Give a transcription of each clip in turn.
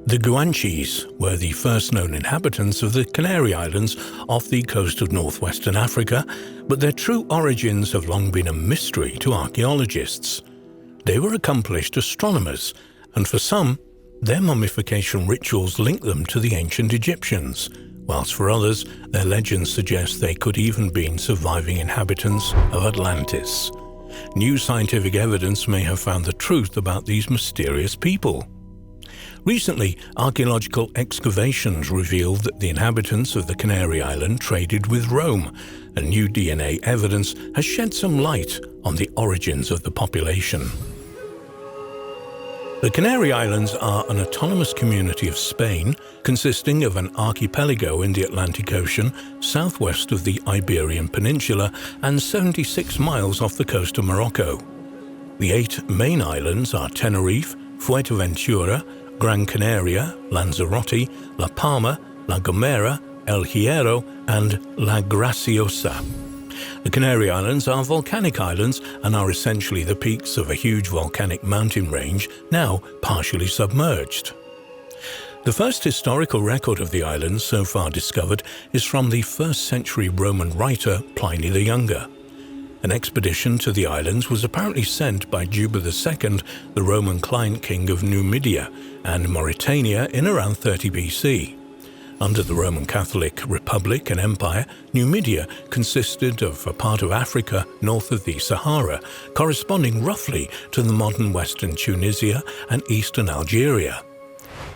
The Guanches were the first known inhabitants of the Canary Islands off the coast of northwestern Africa, but their true origins have long been a mystery to archaeologists. They were accomplished astronomers, and for some, their mummification rituals link them to the ancient Egyptians, whilst for others, their legends suggest they could even be surviving inhabitants of Atlantis. New scientific evidence may have found the truth about these mysterious people. Recently, archaeological excavations revealed that the inhabitants of the Canary Island traded with Rome, and new DNA evidence has shed some light on the origins of the population. The Canary Islands are an autonomous community of Spain, consisting of an archipelago in the Atlantic Ocean, southwest of the Iberian Peninsula, and 76 miles off the coast of Morocco. The 8 main islands are Tenerife, Fuerteventura, Gran Canaria, Lanzarote, La Palma, La Gomera, El Hierro, and La Graciosa. The Canary Islands are volcanic islands and are essentially the peaks of a huge volcanic mountain range, now partially submerged. The first historical record of the islands so far discovered is from the 1st century Roman writer Pliny the Younger. An expedition to the islands was apparently sent by Juba II, the Roman client king of Numidia and Mauritania, in around 30 BC. Under the Roman Catholic Republic and Empire, Numidia consisted of a part of Africa north of the Sahara, corresponding roughly to the modern western Tunisia and eastern Algeria.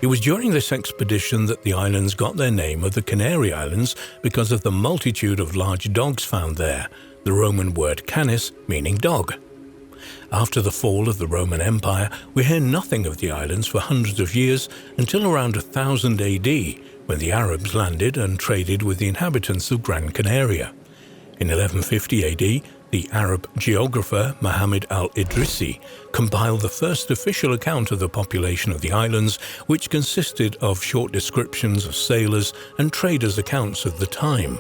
It was during this expedition that the islands got their name of the Canary Islands because of the multitude of large dogs found there, the Roman word canis meaning dog. After the fall of the Roman Empire, we hear nothing of the islands for hundreds of years until around 1000 AD, when the Arabs landed and traded with the inhabitants of Gran Canaria. In 1150 AD, the Arab geographer Muhammad al-Idrisi compiled the first official account of the population of the islands, which consisted of short descriptions of sailors and traders' accounts of the time.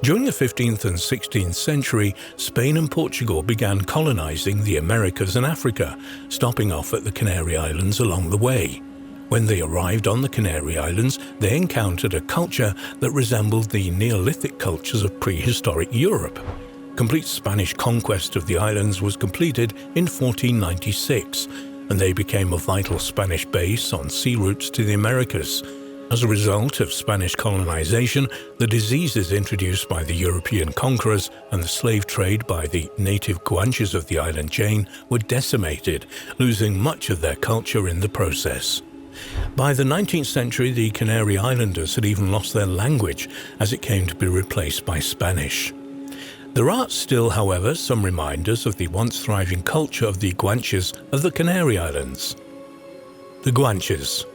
During the 15th and 16th century, Spain and Portugal began colonizing the Americas and Africa, stopping off at the Canary Islands along the way. When they arrived on the Canary Islands, they encountered a culture that resembled the Neolithic cultures of prehistoric Europe. Complete Spanish conquest of the islands was completed in 1496, and they became a vital Spanish base on sea routes to the Americas. As a result of Spanish colonization, the diseases introduced by the European conquerors and the slave trade by the native Guanches of the island chain were decimated, losing much of their culture in the process. By the 19th century, the Canary Islanders had even lost their language as it came to be replaced by Spanish. There are still, however, some reminders of the once thriving culture of the Guanches of the Canary Islands. The Guanches.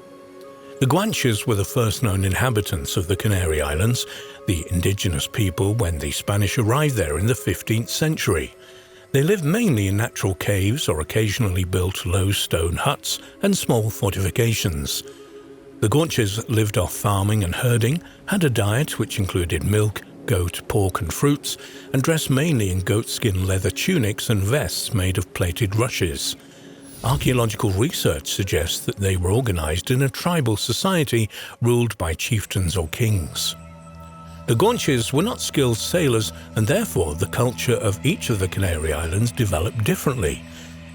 The Guanches were the first known inhabitants of the Canary Islands, the indigenous people when the Spanish arrived there in the 15th century. They lived mainly in natural caves or occasionally built low stone huts and small fortifications. The Guanches lived off farming and herding, had a diet which included milk, goat, pork and fruits, and dressed mainly in goatskin leather tunics and vests made of plaited rushes. Archaeological research suggests that they were organized in a tribal society ruled by chieftains or kings. The Guanches were not skilled sailors, and therefore the culture of each of the Canary Islands developed differently.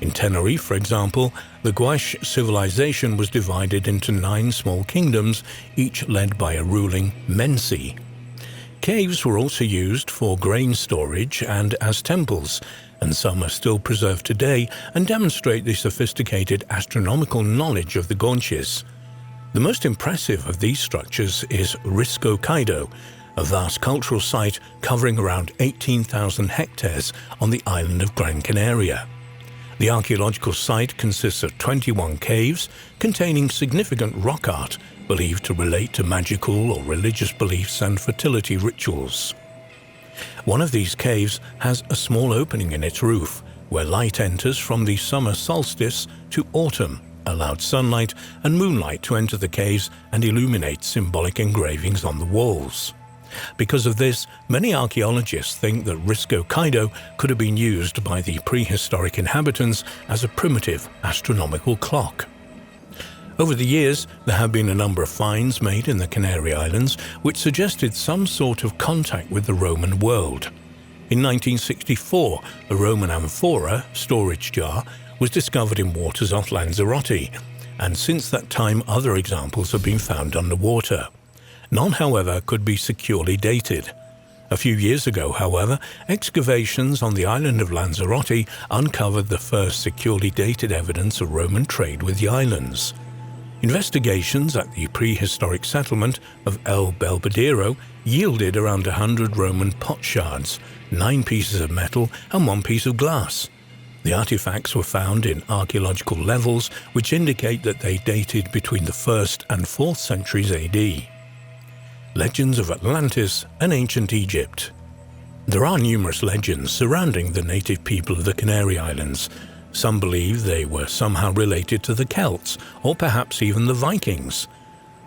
In Tenerife, for example, the Guanche civilization was divided into 9 small kingdoms, each led by a ruling mensi. Caves were also used for grain storage and as temples, and some are still preserved today and demonstrate the sophisticated astronomical knowledge of the Guanches. The most impressive of these structures is Risco Caído, a vast cultural site covering around 18,000 hectares on the island of Gran Canaria. The archaeological site consists of 21 caves containing significant rock art believed to relate to magical or religious beliefs and fertility rituals. One of these caves has a small opening in its roof where light enters from the summer solstice to autumn, allowed sunlight and moonlight to enter the caves and illuminate symbolic engravings on the walls. Because of this, many archaeologists think that Risco Caído could have been used by the prehistoric inhabitants as a primitive astronomical clock. Over the years, there have been a number of finds made in the Canary Islands which suggested some sort of contact with the Roman world. In 1964, a Roman amphora, storage jar, was discovered in waters off Lanzarote, and since that time other examples have been found underwater. None, however, could be securely dated. A few years ago, however, excavations on the island of Lanzarote uncovered the first securely dated evidence of Roman trade with the islands. Investigations at the prehistoric settlement of El Belvedere yielded around 100 Roman pot shards, 9 pieces of metal and 1 piece of glass. The artifacts were found in archaeological levels which indicate that they dated between the 1st and 4th centuries AD. Legends of Atlantis and Ancient Egypt. There are numerous legends surrounding the native people of the Canary Islands. Some believe they were somehow related to the Celts, or perhaps even the Vikings.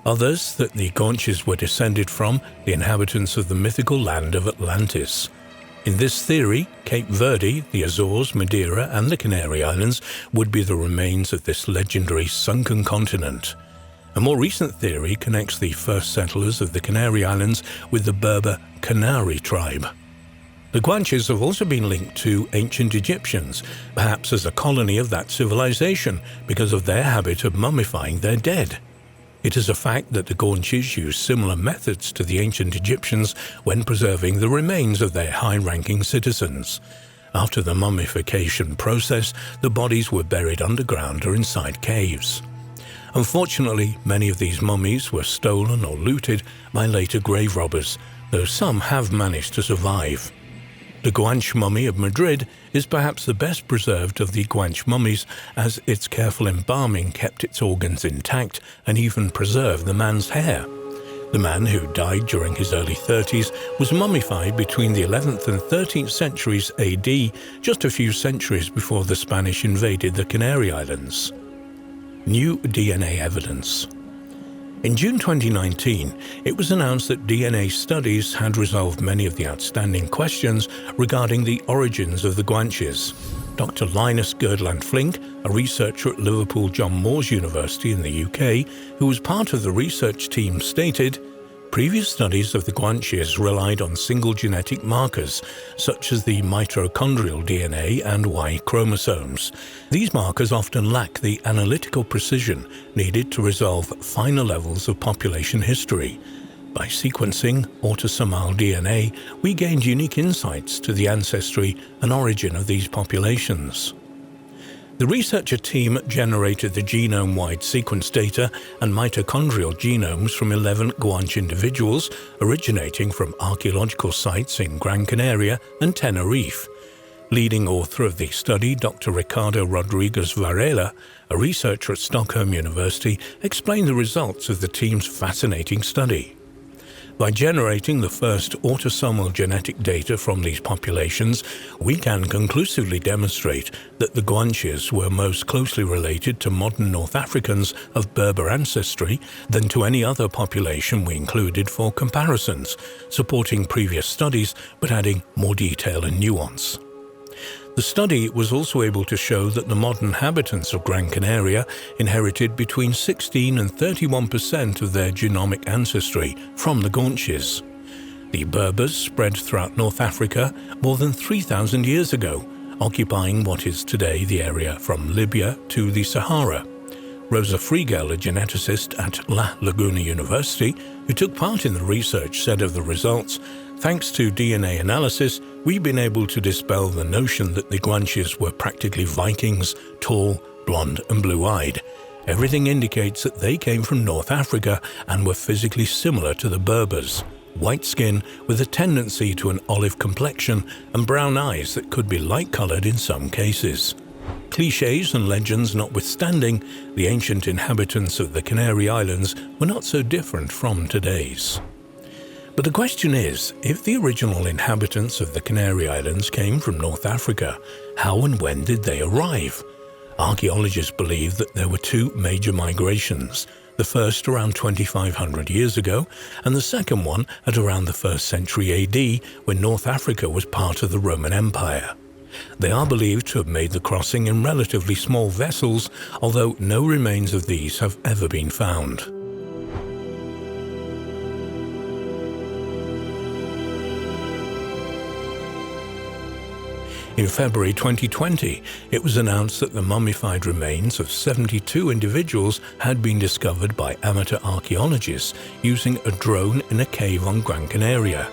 Others that the Guanches were descended from the inhabitants of the mythical land of Atlantis. In this theory, Cape Verde, the Azores, Madeira and the Canary Islands would be the remains of this legendary sunken continent. A more recent theory connects the first settlers of the Canary Islands with the Berber Canary tribe. The Guanches have also been linked to ancient Egyptians, perhaps as a colony of that civilization because of their habit of mummifying their dead. It is a fact that the Guanches used similar methods to the ancient Egyptians when preserving the remains of their high-ranking citizens. After the mummification process, the bodies were buried underground or inside caves. Unfortunately, many of these mummies were stolen or looted by later grave robbers, though some have managed to survive. The Guanche mummy of Madrid is perhaps the best preserved of the Guanche mummies, as its careful embalming kept its organs intact and even preserved the man's hair. The man, who died during his early 30s, was mummified between the 11th and 13th centuries AD, just a few centuries before the Spanish invaded the Canary Islands. New DNA evidence. In June 2019, it was announced that DNA studies had resolved many of the outstanding questions regarding the origins of the Guanches. Dr. Linus Girdland-Flink, a researcher at Liverpool John Moores University in the UK, who was part of the research team, stated, "Previous studies of the Guanches relied on single genetic markers, such as the mitochondrial DNA and Y chromosomes. These markers often lack the analytical precision needed to resolve finer levels of population history. By sequencing autosomal DNA, we gained unique insights to the ancestry and origin of these populations." The researcher team generated the genome-wide sequence data and mitochondrial genomes from 11 Guanche individuals originating from archaeological sites in Gran Canaria and Tenerife. Leading author of the study, Dr. Ricardo Rodriguez Varela, a researcher at Stockholm University, explained the results of the team's fascinating study. By generating the first autosomal genetic data from these populations, we can conclusively demonstrate that the Guanches were most closely related to modern North Africans of Berber ancestry than to any other population we included for comparisons, supporting previous studies but adding more detail and nuance. The study was also able to show that the modern inhabitants of Gran Canaria inherited between 16 and 31% of their genomic ancestry from the Guanches. The Berbers spread throughout North Africa more than 3,000 years ago, occupying what is today the area from Libya to the Sahara. Rosa Friegel, a geneticist at La Laguna University, who took part in the research, said of the results, "Thanks to DNA analysis, we've been able to dispel the notion that the Guanches were practically Vikings, tall, blonde and blue-eyed. Everything indicates that they came from North Africa and were physically similar to the Berbers. White skin with a tendency to an olive complexion and brown eyes that could be light-colored in some cases." Clichés and legends notwithstanding, the ancient inhabitants of the Canary Islands were not so different from today's. But the question is, if the original inhabitants of the Canary Islands came from North Africa, how and when did they arrive? Archaeologists believe that there were two major migrations, the first around 2,500 years ago, and the second one at around the 1st century AD, when North Africa was part of the Roman Empire. They are believed to have made the crossing in relatively small vessels, although no remains of these have ever been found. In February 2020, it was announced that the mummified remains of 72 individuals had been discovered by amateur archaeologists using a drone in a cave on Gran Canaria.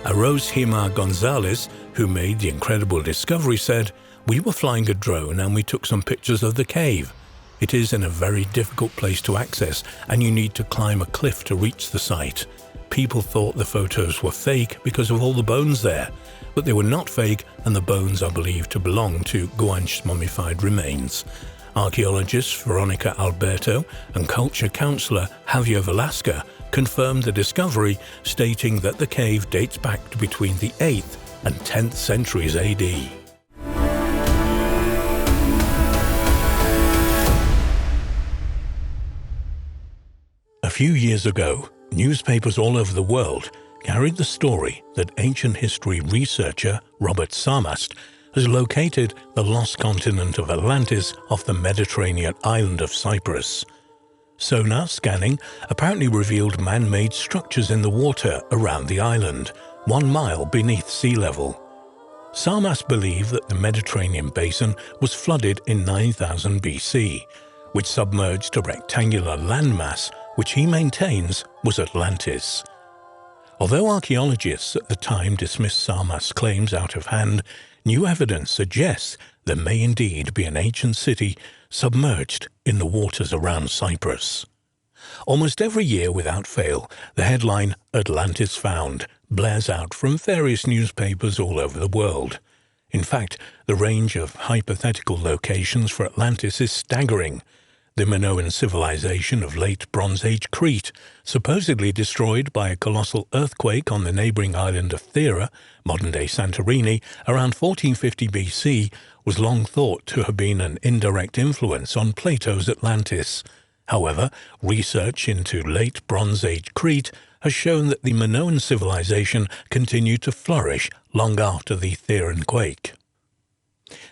Aros Hima Gonzalez, who made the incredible discovery, said, "We were flying a drone and we took some pictures of the cave. It is in a very difficult place to access and you need to climb a cliff to reach the site. People thought the photos were fake because of all the bones there, but they were not fake and the bones are believed to belong to Guanche's mummified remains." Archaeologists Veronica Alberto and culture counsellor Javier Velasca confirmed the discovery, stating that the cave dates back to between the 8th and 10th centuries AD. A few years ago, newspapers all over the world carried the story that ancient history researcher Robert Sarmast has located the lost continent of Atlantis off the Mediterranean island of Cyprus. Sonar scanning apparently revealed man-made structures in the water around the island, 1 mile beneath sea level. Sarmast believed that the Mediterranean basin was flooded in 9000 BC, which submerged a rectangular landmass which he maintains was Atlantis. Although archaeologists at the time dismissed Sarmast's claims out of hand, new evidence suggests there may indeed be an ancient city submerged in the waters around Cyprus. Almost every year without fail, the headline "Atlantis Found" blares out from various newspapers all over the world. In fact, the range of hypothetical locations for Atlantis is staggering. The Minoan civilization of late Bronze Age Crete, supposedly destroyed by a colossal earthquake on the neighboring island of Thera, modern-day Santorini, around 1450 BC, was long thought to have been an indirect influence on Plato's Atlantis. However, research into late Bronze Age Crete has shown that the Minoan civilization continued to flourish long after the Theran quake.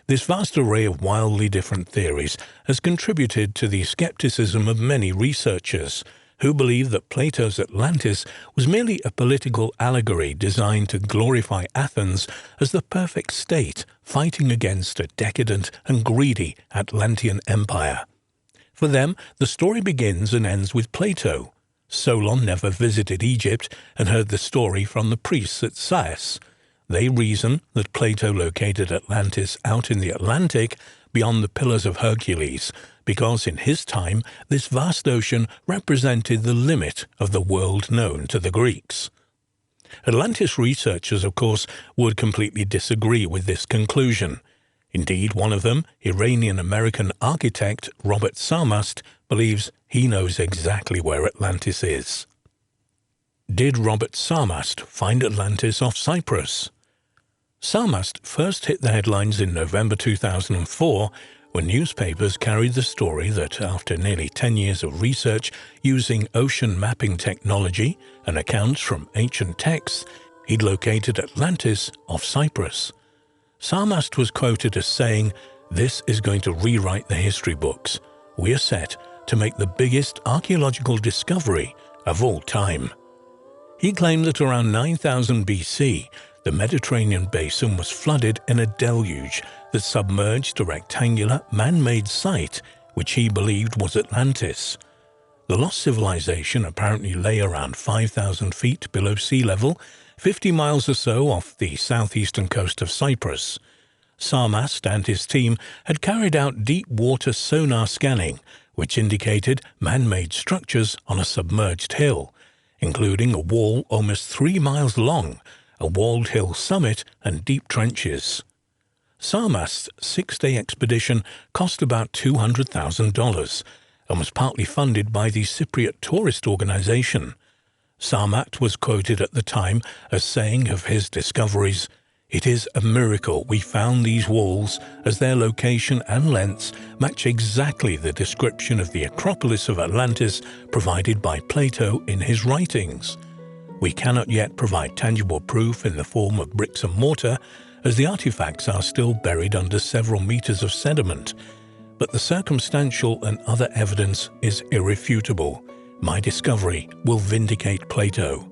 This vast array of wildly different theories has contributed to the skepticism of many researchers, who believe that Plato's Atlantis was merely a political allegory designed to glorify Athens as the perfect state fighting against a decadent and greedy Atlantean empire. For them, the story begins and ends with Plato. Solon never visited Egypt and heard the story from the priests at Sais. They reason that Plato located Atlantis out in the Atlantic beyond the Pillars of Hercules, because in his time this vast ocean represented the limit of the world known to the Greeks. Atlantis researchers, of course, would completely disagree with this conclusion. Indeed, one of them, Iranian-American architect Robert Sarmast, believes he knows exactly where Atlantis is. Did Robert Sarmast find Atlantis off Cyprus? Sarmast first hit the headlines in November 2004 when newspapers carried the story that after nearly 10 years of research using ocean mapping technology and accounts from ancient texts, he'd located Atlantis off Cyprus. Sarmast was quoted as saying, "This is going to rewrite the history books. We are set to make the biggest archaeological discovery of all time." He claimed that around 9000 BC, the Mediterranean basin was flooded in a deluge that submerged a rectangular, man-made site which he believed was Atlantis. The lost civilization apparently lay around 5,000 feet below sea level, 50 miles or so off the southeastern coast of Cyprus. Sarmast and his team had carried out deep-water sonar scanning, which indicated man-made structures on a submerged hill, including a wall almost 3 miles long, a walled hill summit, and deep trenches. Sarmast's 6-day expedition cost about $200,000 and was partly funded by the Cypriot Tourist Organization. Sarmast was quoted at the time as saying of his discoveries, "It is a miracle we found these walls, as their location and lengths match exactly the description of the Acropolis of Atlantis provided by Plato in his writings. We cannot yet provide tangible proof in the form of bricks and mortar, as the artifacts are still buried under several meters of sediment. But the circumstantial and other evidence is irrefutable. My discovery will vindicate Plato.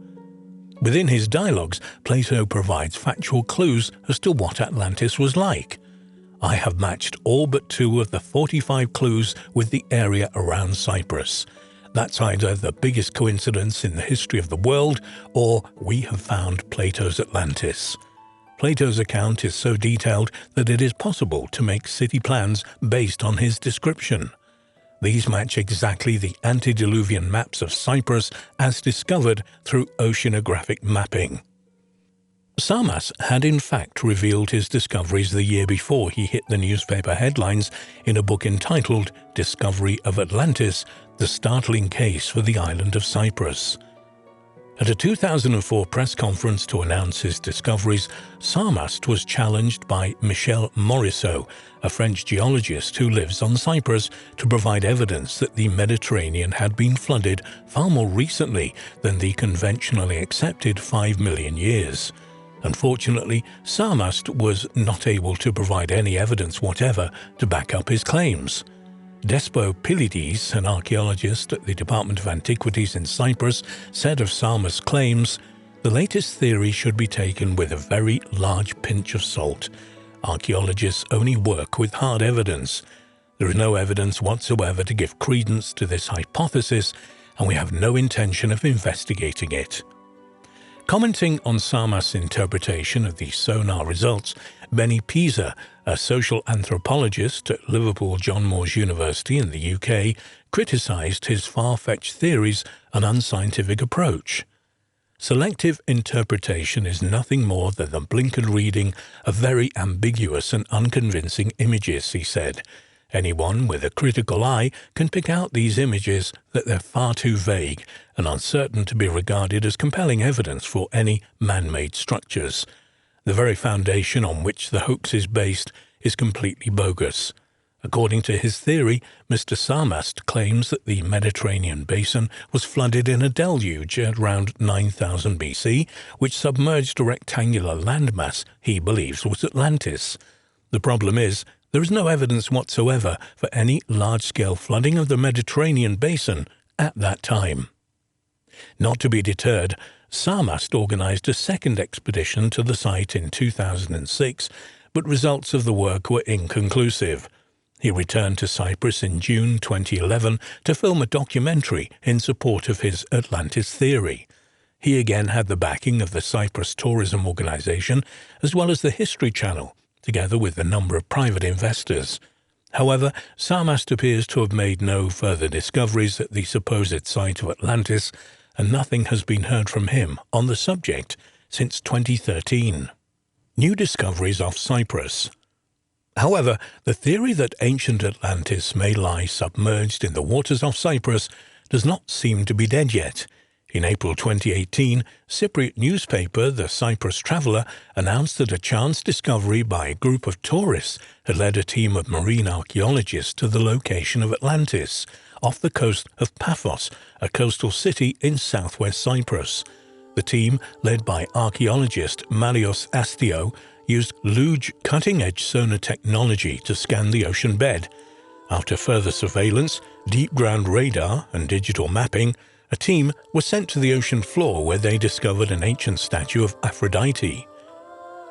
Within his dialogues, Plato provides factual clues as to what Atlantis was like. I have matched all but 2 of the 45 clues with the area around Cyprus. That's either the biggest coincidence in the history of the world, or we have found Plato's Atlantis. Plato's account is so detailed that it is possible to make city plans based on his description. These match exactly the antediluvian maps of Cyprus as discovered through oceanographic mapping. Sarmas had in fact revealed his discoveries the year before he hit the newspaper headlines in a book entitled Discovery of Atlantis, The Startling Case for the Island of Cyprus. At a 2004 press conference to announce his discoveries, Sarmas was challenged by Michel Morisseau, a French geologist who lives on Cyprus, to provide evidence that the Mediterranean had been flooded far more recently than the conventionally accepted 5 million years. Unfortunately, Sarmas was not able to provide any evidence whatever to back up his claims. Despo Pilides, an archaeologist at the Department of Antiquities in Cyprus, said of Sarmas' claims, "The latest theory should be taken with a very large pinch of salt. Archaeologists only work with hard evidence. There is no evidence whatsoever to give credence to this hypothesis, and we have no intention of investigating it." Commenting on Sarmas' interpretation of the sonar results, Benny Pisa, a social anthropologist at Liverpool John Moores University in the UK, criticised his far-fetched theories and unscientific approach. Selective interpretation is nothing more than the blinkered reading of very ambiguous and unconvincing images, he said. Anyone with a critical eye can pick out these images that they're far too vague and uncertain to be regarded as compelling evidence for any man-made structures. The very foundation on which the hoax is based is completely bogus. According to his theory, Mr. Sarmas claims that the Mediterranean basin was flooded in a deluge at around 9000 BC, which submerged a rectangular landmass he believes was Atlantis. The problem is, there is no evidence whatsoever for any large-scale flooding of the Mediterranean basin at that time. Not to be deterred, Sarmas organized a second expedition to the site in 2006, but results of the work were inconclusive. He returned to Cyprus in June 2011 to film a documentary in support of his Atlantis theory. He again had the backing of the Cyprus Tourism Organization as well as the History Channel, together with a number of private investors. However, Sarmas appears to have made no further discoveries at the supposed site of Atlantis, and nothing has been heard from him on the subject since 2013. New discoveries off Cyprus. However, the theory that ancient Atlantis may lie submerged in the waters off Cyprus does not seem to be dead yet. In April 2018, Cypriot newspaper The Cyprus Traveller announced that a chance discovery by a group of tourists had led a team of marine archaeologists to the location of Atlantis, off the coast of Paphos, a coastal city in southwest Cyprus. The team, led by archaeologist Marios Astio, used luge cutting-edge sonar technology to scan the ocean bed. After further surveillance, deep ground radar and digital mapping, a team was sent to the ocean floor where they discovered an ancient statue of Aphrodite.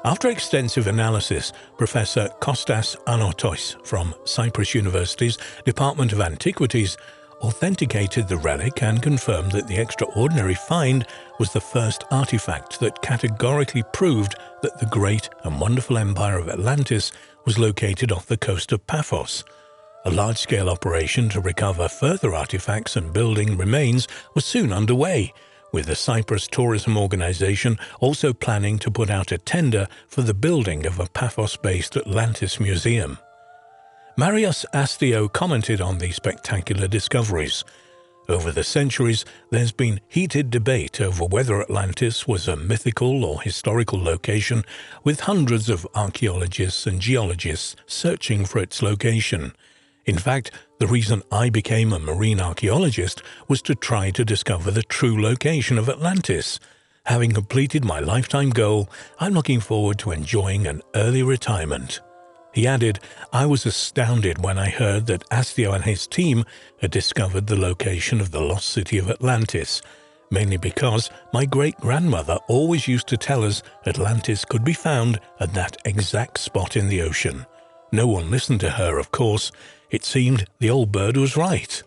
After extensive analysis, Professor Kostas Anotos from Cyprus University's Department of Antiquities authenticated the relic and confirmed that the extraordinary find was the first artifact that categorically proved that the great and wonderful empire of Atlantis was located off the coast of Paphos. A large-scale operation to recover further artifacts and building remains was soon underway, with the Cyprus Tourism Organization also planning to put out a tender for the building of a Paphos-based Atlantis museum. Marios Astio commented on the spectacular discoveries. Over the centuries, there's been heated debate over whether Atlantis was a mythical or historical location, with hundreds of archaeologists and geologists searching for its location. In fact, the reason I became a marine archaeologist was to try to discover the true location of Atlantis. Having completed my lifetime goal, I'm looking forward to enjoying an early retirement. He added, I was astounded when I heard that Astio and his team had discovered the location of the lost city of Atlantis, mainly because my great-grandmother always used to tell us Atlantis could be found at that exact spot in the ocean. No one listened to her, of course. It seemed the old bird was right.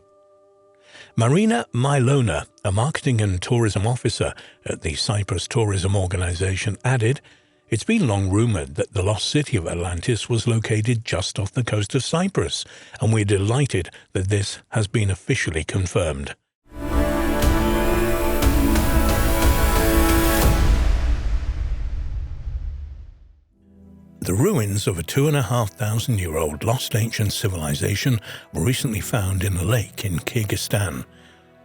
Marina Milona, a marketing and tourism officer at the Cyprus Tourism Organization, added, It's been long rumored that the lost city of Atlantis was located just off the coast of Cyprus, and we're delighted that this has been officially confirmed. The ruins of a 2,500-year-old lost ancient civilization were recently found in a lake in Kyrgyzstan.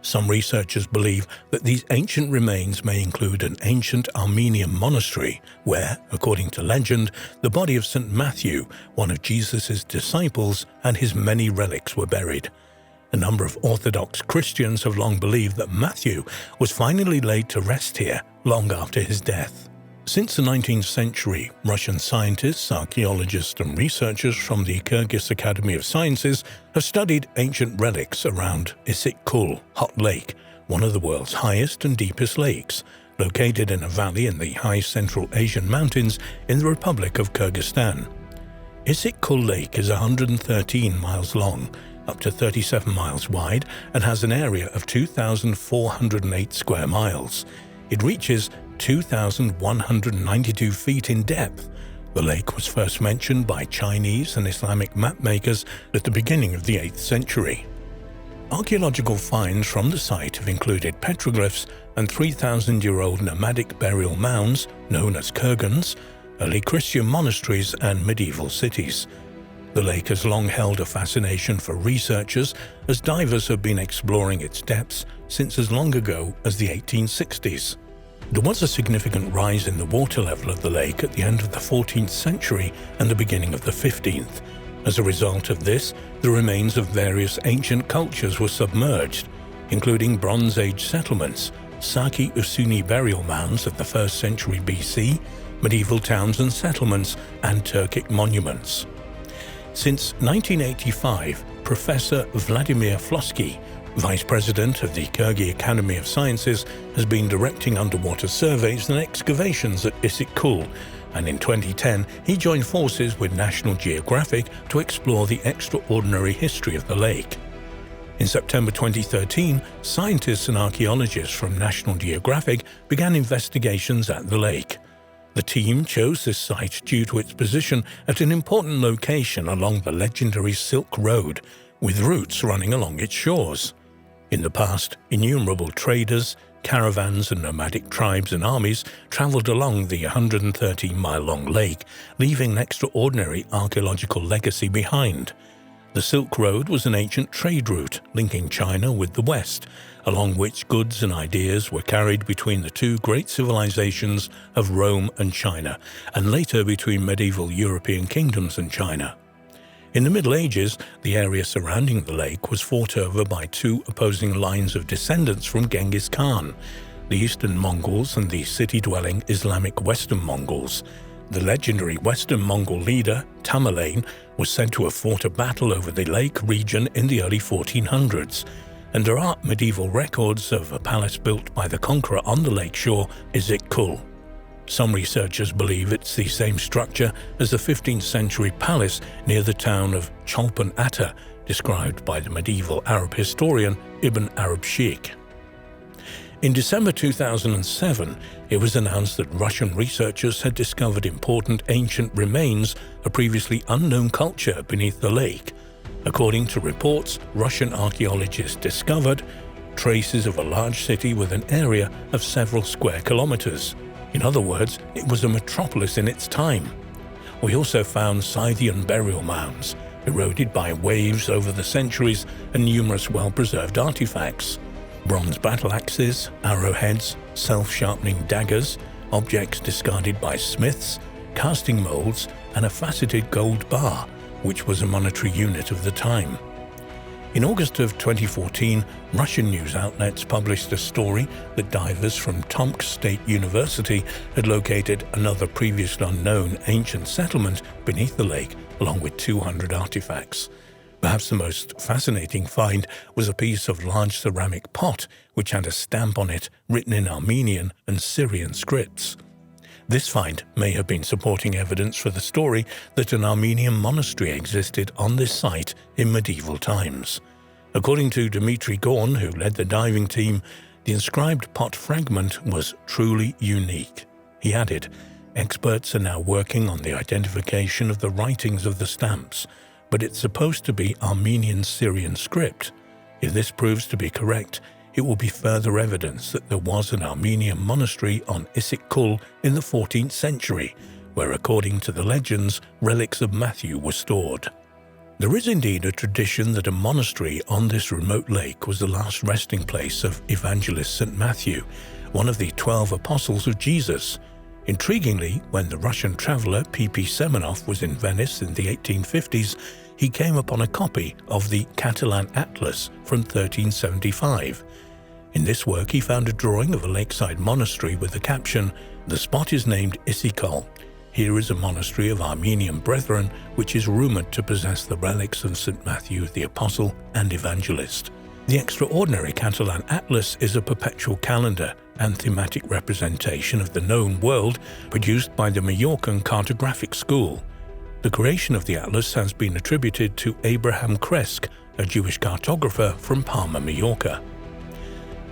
Some researchers believe that these ancient remains may include an ancient Armenian monastery where, according to legend, the body of St. Matthew, one of Jesus' disciples, and his many relics were buried. A number of Orthodox Christians have long believed that Matthew was finally laid to rest here long after his death. Since the 19th century, Russian scientists, archaeologists and researchers from the Kyrgyz Academy of Sciences have studied ancient relics around Issyk-Kul Hot Lake, one of the world's highest and deepest lakes, located in a valley in the high Central Asian mountains in the Republic of Kyrgyzstan. Issyk-Kul Lake is 113 miles long, up to 37 miles wide, and has an area of 2,408 square miles. It reaches 2,192 feet in depth. The lake was first mentioned by Chinese and Islamic mapmakers at the beginning of the 8th century. Archaeological finds from the site have included petroglyphs and 3,000-year-old nomadic burial mounds known as kurgans, early Christian monasteries and medieval cities. The lake has long held a fascination for researchers as divers have been exploring its depths since as long ago as the 1860s. There was a significant rise in the water level of the lake at the end of the 14th century and the beginning of the 15th. As a result of this, the remains of various ancient cultures were submerged, including Bronze Age settlements, Saki Usuni burial mounds of the 1st century BC, medieval towns and settlements, and Turkic monuments. Since 1985, Professor Vladimir Flosky, Vice President of the Kyrgyz Academy of Sciences, has been directing underwater surveys and excavations at Issyk-Kul, and in 2010 he joined forces with National Geographic to explore the extraordinary history of the lake. In September 2013, scientists and archaeologists from National Geographic began investigations at the lake. The team chose this site due to its position at an important location along the legendary Silk Road, with routes running along its shores. In the past, innumerable traders, caravans and nomadic tribes and armies traveled along the 113-mile-long lake, leaving an extraordinary archaeological legacy behind. The Silk Road was an ancient trade route linking China with the West, along which goods and ideas were carried between the two great civilizations of Rome and China, and later between medieval European kingdoms and China. In the Middle Ages, the area surrounding the lake was fought over by two opposing lines of descendants from Genghis Khan, the Eastern Mongols and the city-dwelling Islamic Western Mongols. The legendary Western Mongol leader, Tamerlane, was said to have fought a battle over the lake region in the early 1400s, and there are medieval records of a palace built by the conqueror on the lake shore, Issyk-Kul. Some researchers believe it's the same structure as the 15th century palace near the town of Cholpon Ata, described by the medieval Arab historian Ibn Arab Sheikh. In December 2007, it was announced that Russian researchers had discovered important ancient remains of previously unknown culture beneath the lake. According to reports, Russian archaeologists discovered traces of a large city with an area of several square kilometers. In other words, it was a metropolis in its time. We also found Scythian burial mounds, eroded by waves over the centuries, and numerous well-preserved artifacts. Bronze battle axes, arrowheads, self-sharpening daggers, objects discarded by smiths, casting molds, and a faceted gold bar, which was a monetary unit of the time. In August of 2014, Russian news outlets published a story that divers from Tomsk State University had located another previously unknown ancient settlement beneath the lake, along with 200 artifacts. Perhaps the most fascinating find was a piece of large ceramic pot which had a stamp on it written in Armenian and Syrian scripts. This find may have been supporting evidence for the story that an Armenian monastery existed on this site in medieval times. According to Dmitry Gorn, who led the diving team, the inscribed pot fragment was truly unique. He added, "Experts are now working on the identification of the writings of the stamps, but it's supposed to be Armenian Syrian script. If this proves to be correct, it will be further evidence that there was an Armenian monastery on Issyk-Kul in the 14th century, where, according to the legends, relics of Matthew were stored." There is indeed a tradition that a monastery on this remote lake was the last resting place of evangelist St. Matthew, one of the 12 apostles of Jesus. Intriguingly, when the Russian traveler P.P. Semenov was in Venice in the 1850s, he came upon a copy of the Catalan Atlas from 1375. In this work, he found a drawing of a lakeside monastery with the caption, "The spot is named Issyk-Kul. Here is a monastery of Armenian brethren which is rumored to possess the relics of St. Matthew the Apostle and Evangelist." The extraordinary Catalan Atlas is a perpetual calendar and thematic representation of the known world produced by the Majorcan Cartographic School. The creation of the atlas has been attributed to Abraham Kresk, a Jewish cartographer from Palma, Majorca.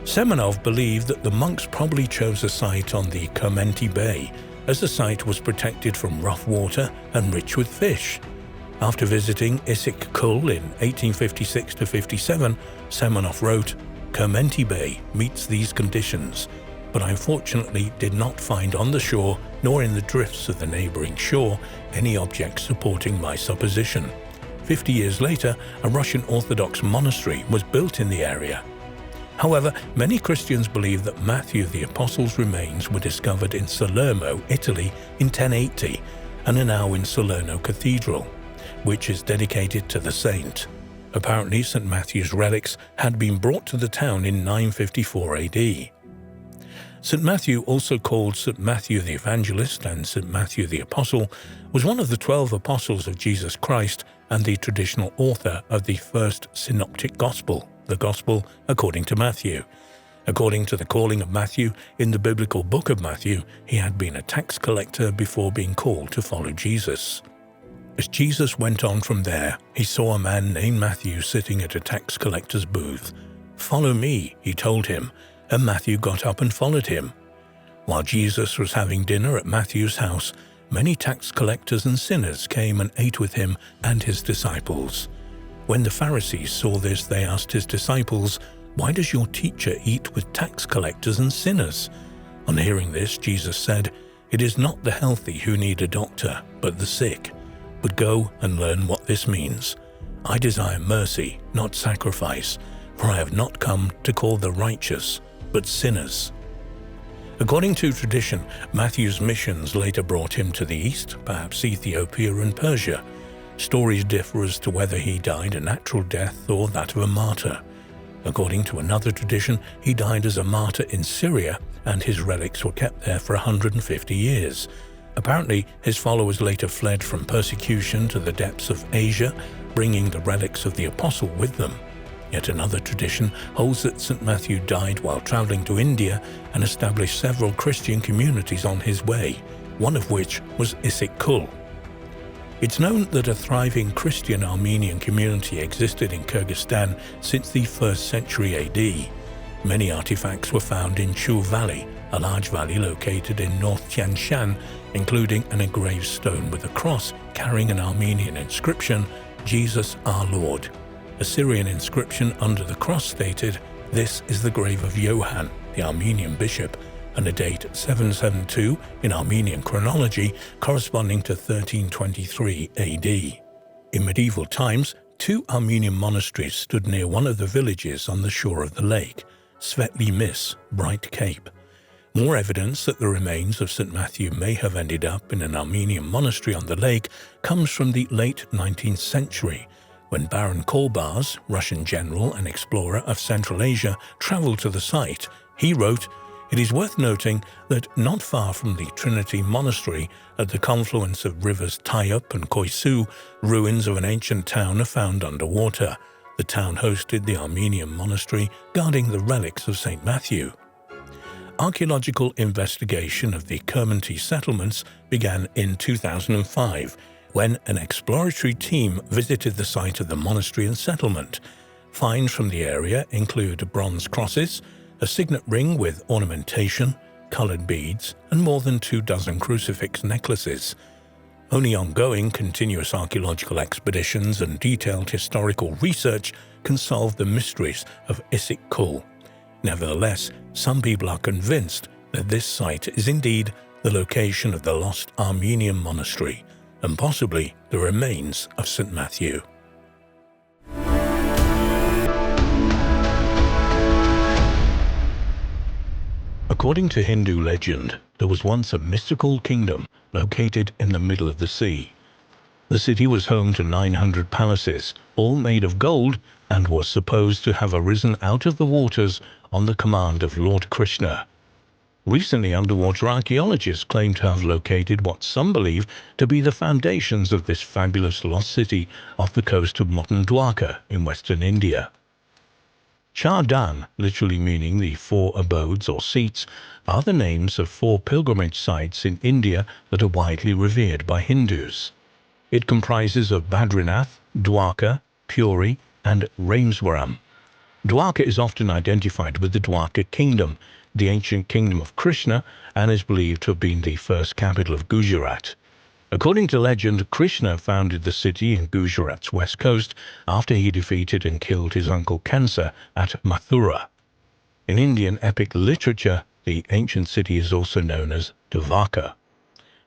Semenov believed that the monks probably chose a site on the Kermenti Bay, as the site was protected from rough water and rich with fish. After visiting Issyk-Kul in 1856–57, Semenov wrote, "Kermenti Bay meets these conditions, but I unfortunately did not find on the shore nor in the drifts of the neighboring shore any objects supporting my supposition." 50 years later, a Russian Orthodox monastery was built in the area. However, many Christians believe that Matthew the Apostle's remains were discovered in Salerno, Italy in 1080 and are now in Salerno Cathedral, which is dedicated to the saint. Apparently, St. Matthew's relics had been brought to the town in 954 AD. St. Matthew, also called St. Matthew the Evangelist and St. Matthew the Apostle, was one of the 12 apostles of Jesus Christ and the traditional author of the first synoptic gospel, the Gospel according to Matthew. According to the calling of Matthew in the biblical book of Matthew, he had been a tax collector before being called to follow Jesus. As Jesus went on from there, he saw a man named Matthew sitting at a tax collector's booth. "Follow me," he told him, and Matthew got up and followed him. While Jesus was having dinner at Matthew's house, many tax collectors and sinners came and ate with him and his disciples. When the Pharisees saw this, they asked his disciples, "Why does your teacher eat with tax collectors and sinners?" On hearing this, Jesus said, "It is not the healthy who need a doctor, but the sick. But go and learn what this means. I desire mercy, not sacrifice, for I have not come to call the righteous, but sinners." According to tradition, Matthew's missions later brought him to the east, perhaps Ethiopia and Persia. Stories differ as to whether he died a natural death or that of a martyr. According to another tradition, he died as a martyr in Syria, and his relics were kept there for 150 years. Apparently, his followers later fled from persecution to the depths of Asia, bringing the relics of the apostle with them. Yet another tradition holds that St. Matthew died while traveling to India and established several Christian communities on his way, one of which was Issyk-Kul. It's known that a thriving Christian Armenian community existed in Kyrgyzstan since the 1st century AD. Many artifacts were found in Chu Valley, a large valley located in North Tian Shan, including an engraved stone with a cross carrying an Armenian inscription, "Jesus our Lord." A Syrian inscription under the cross stated, "This is the grave of Johann, the Armenian bishop," and a date 772 in Armenian chronology corresponding to 1323 AD. In medieval times, 2 Armenian monasteries stood near one of the villages on the shore of the lake, Svetli Mis, Bright Cape. More evidence that the remains of St. Matthew may have ended up in an Armenian monastery on the lake comes from the late 19th century, When Baron Kolbaz, Russian general and explorer of Central Asia, traveled to the site, he wrote, "It is worth noting that not far from the Trinity Monastery, at the confluence of rivers Tayup and Khoisu, ruins of an ancient town are found underwater. The town hosted the Armenian monastery guarding the relics of St. Matthew." Archaeological investigation of the Kermonti settlements began in 2005, when an exploratory team visited the site of the monastery and settlement. Finds from the area include bronze crosses, a signet ring with ornamentation, colored beads, and more than 24 crucifix necklaces. Only ongoing continuous archaeological expeditions and detailed historical research can solve the mysteries of Issyk-Kul. Nevertheless, some people are convinced that this site is indeed the location of the lost Armenian monastery and possibly the remains of St. Matthew. According to Hindu legend, there was once a mystical kingdom located in the middle of the sea. The city was home to 900 palaces, all made of gold, and was supposed to have arisen out of the waters on the command of Lord Krishna. Recently, underwater archaeologists claim to have located what some believe to be the foundations of this fabulous lost city off the coast of modern Dwarka in western India. Char Dhan, literally meaning the four abodes or seats, are the names of four pilgrimage sites in India that are widely revered by Hindus. It comprises of Badrinath, Dwarka, Puri, and Rameswaram. Dwarka is often identified with the Dwarka kingdom, the ancient kingdom of Krishna, and is believed to have been the first capital of Gujarat. According to legend, Krishna founded the city in Gujarat's west coast after he defeated and killed his uncle Kansa at Mathura. In Indian epic literature, the ancient city is also known as Dwarka.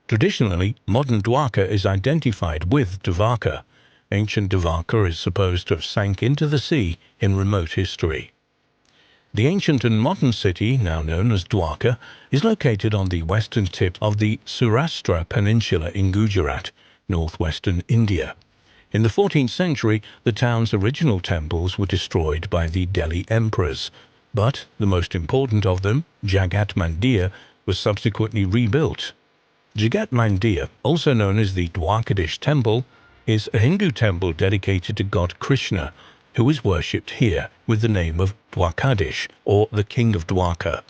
Traditionally, modern Dwarka is identified with Dwarka. Ancient Dwarka is supposed to have sank into the sea in remote history. The ancient and modern city, now known as Dwarka, is located on the western tip of the Saurashtra Peninsula in Gujarat, northwestern India. In the 14th century, the town's original temples were destroyed by the Delhi emperors, but the most important of them, Jagat Mandir, was subsequently rebuilt. Jagat Mandir, also known as the Dwarkadish Temple, is a Hindu temple dedicated to god Krishna, who is worshipped here with the name of Dwarkadish, or the King of Dwarka.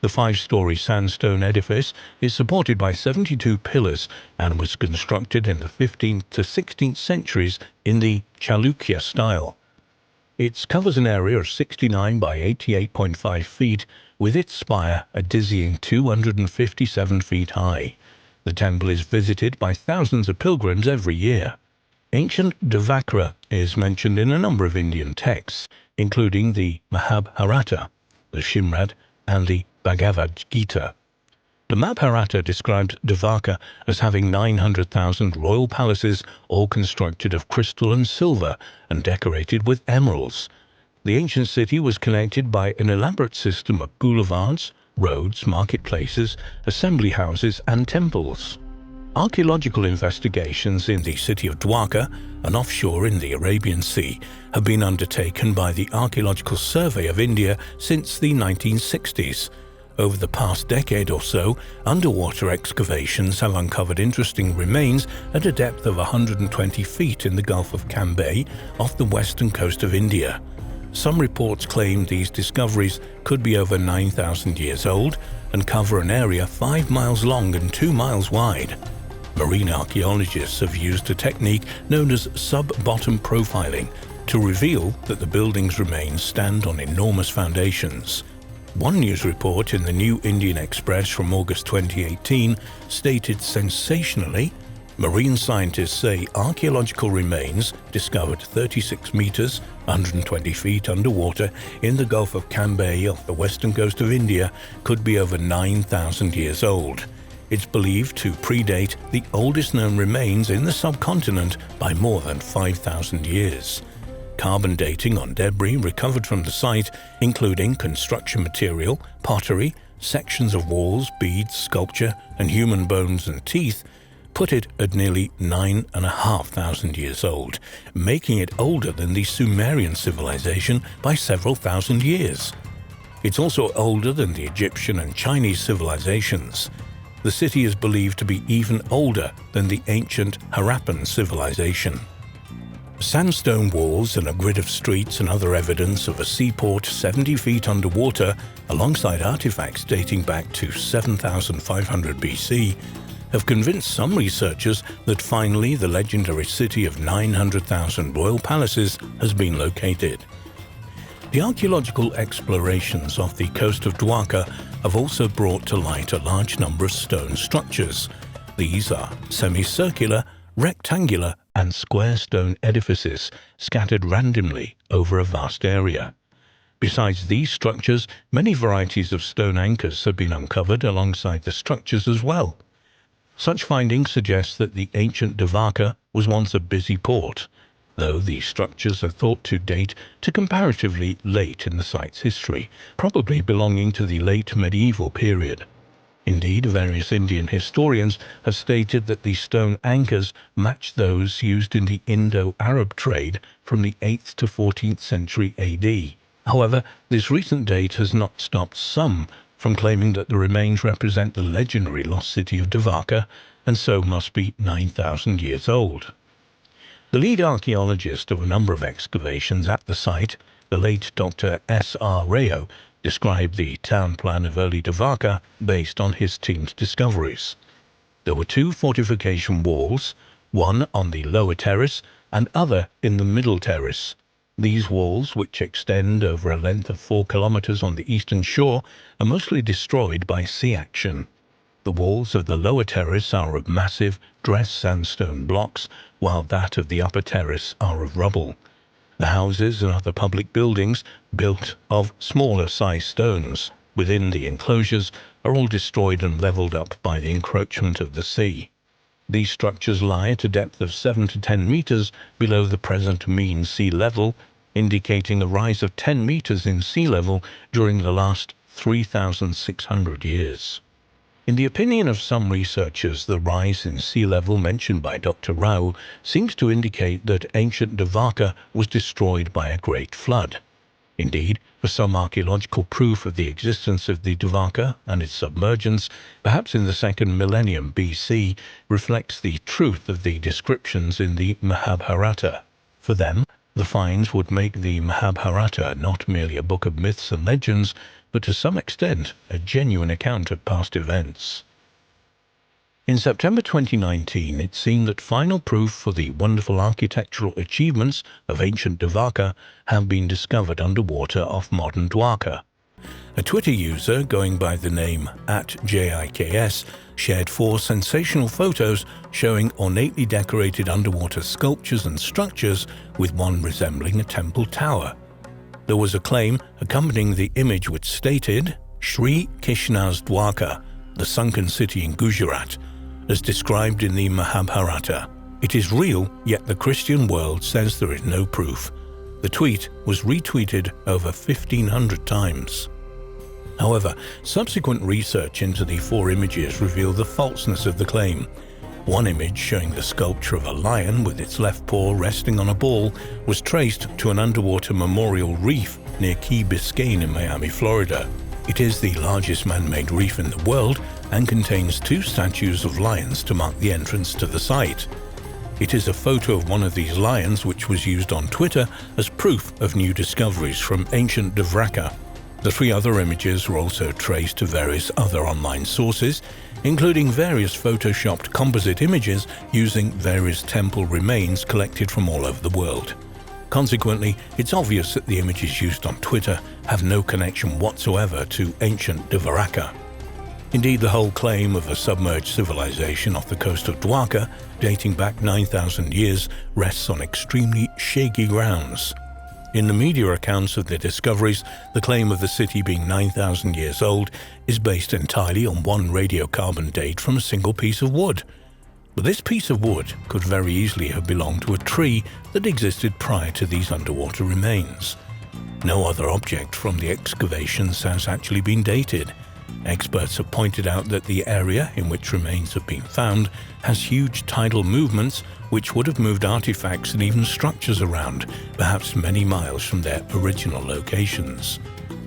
The 5-story sandstone edifice is supported by 72 pillars and was constructed in the 15th to 16th centuries in the Chalukya style. It covers an area of 69 by 88.5 feet, with its spire a dizzying 257 feet high. The temple is visited by thousands of pilgrims every year. Ancient Dvakra is mentioned in a number of Indian texts, including the Mahabharata, the Shrimad, and the Bhagavad Gita. The Mahabharata described Dvarka as having 900,000 royal palaces, all constructed of crystal and silver and decorated with emeralds. The ancient city was connected by an elaborate system of boulevards, roads, marketplaces, assembly houses, and temples. Archaeological investigations in the city of Dwarka and offshore in the Arabian Sea have been undertaken by the Archaeological Survey of India since the 1960s. Over the past decade or so, underwater excavations have uncovered interesting remains at a depth of 120 feet in the Gulf of Cambay off the western coast of India. Some reports claim these discoveries could be over 9,000 years old and cover an area 5 miles long and 2 miles wide. Marine archaeologists have used a technique known as sub-bottom profiling to reveal that the building's remains stand on enormous foundations. One news report in the New Indian Express from August 2018 stated sensationally, marine scientists say archaeological remains discovered 36 meters, 120 feet underwater in the Gulf of Cambay off the western coast of India could be over 9,000 years old. It's believed to predate the oldest known remains in the subcontinent by more than 5,000 years. Carbon dating on debris recovered from the site, including construction material, pottery, sections of walls, beads, sculpture, and human bones and teeth, put it at nearly 9,500 years old, making it older than the Sumerian civilization by several thousand years. It's also older than the Egyptian and Chinese civilizations. The city is believed to be even older than the ancient Harappan civilization. Sandstone walls and a grid of streets and other evidence of a seaport 70 feet underwater, alongside artifacts dating back to 7,500 BC, have convinced some researchers that finally the legendary city of 900,000 royal palaces has been located. The archaeological explorations off the coast of Dwarka have also brought to light a large number of stone structures. These are semicircular, rectangular, and square stone edifices scattered randomly over a vast area. Besides these structures, many varieties of stone anchors have been uncovered alongside the structures as well. Such findings suggest that the ancient Dwarka was once a busy port, though these structures are thought to date to comparatively late in the site's history, probably belonging to the late medieval period. Indeed, various Indian historians have stated that the stone anchors match those used in the Indo-Arab trade from the 8th to 14th century AD. However, this recent date has not stopped some from claiming that the remains represent the legendary lost city of Dwarka and so must be 9,000 years old. The lead archaeologist of a number of excavations at the site, the late Dr. S.R. Rao, described the town plan of early Dwarka based on his team's discoveries. There were 2 fortification walls, one on the lower terrace and other in the middle terrace. These walls, which extend over a length of 4 kilometers on the eastern shore, are mostly destroyed by sea action. The walls of the lower terrace are of massive, dressed sandstone blocks, while that of the upper terrace are of rubble. The houses and other public buildings, built of smaller size stones within the enclosures, are all destroyed and levelled up by the encroachment of the sea. These structures lie at a depth of 7 to 10 meters below the present mean sea level, indicating a rise of 10 meters in sea level during the last 3,600 years. In the opinion of some researchers, the rise in sea level mentioned by Dr. Rao seems to indicate that ancient Dwarka was destroyed by a great flood. Indeed, for some archaeological proof of the existence of the Dwarka and its submergence, perhaps in the 2nd millennium BC, reflects the truth of the descriptions in the Mahabharata. For them, the finds would make the Mahabharata not merely a book of myths and legends, but to some extent a genuine account of past events. In September 2019, it seemed that final proof for the wonderful architectural achievements of ancient Dwarka have been discovered underwater off modern Dwarka. A Twitter user going by the name @JIKS shared 4 sensational photos showing ornately decorated underwater sculptures and structures, with one resembling a temple tower. There was a claim accompanying the image which stated, "Sri Krishna's Dwarka, the sunken city in Gujarat, as described in the Mahabharata. It is real, yet the Christian world says there is no proof." The tweet was retweeted over 1,500 times. However, subsequent research into the 4 images revealed the falseness of the claim. One image, showing the sculpture of a lion with its left paw resting on a ball, was traced to an underwater memorial reef near Key Biscayne in Miami, Florida. It is the largest man-made reef in the world and contains 2 statues of lions to mark the entrance to the site. It is a photo of one of these lions which was used on Twitter as proof of new discoveries from ancient Dwarka. The 3 other images were also traced to various other online sources, including various photoshopped composite images using various temple remains collected from all over the world. Consequently, it's obvious that the images used on Twitter have no connection whatsoever to ancient Dwarka. Indeed, the whole claim of a submerged civilization off the coast of Dwarka, dating back 9,000 years, rests on extremely shaky grounds. In the media accounts of the discoveries, the claim of the city being 9,000 years old is based entirely on one radiocarbon date from a single piece of wood. But this piece of wood could very easily have belonged to a tree that existed prior to these underwater remains. No other object from the excavations has actually been dated. Experts have pointed out that the area in which remains have been found has huge tidal movements which would have moved artifacts and even structures around, perhaps many miles from their original locations.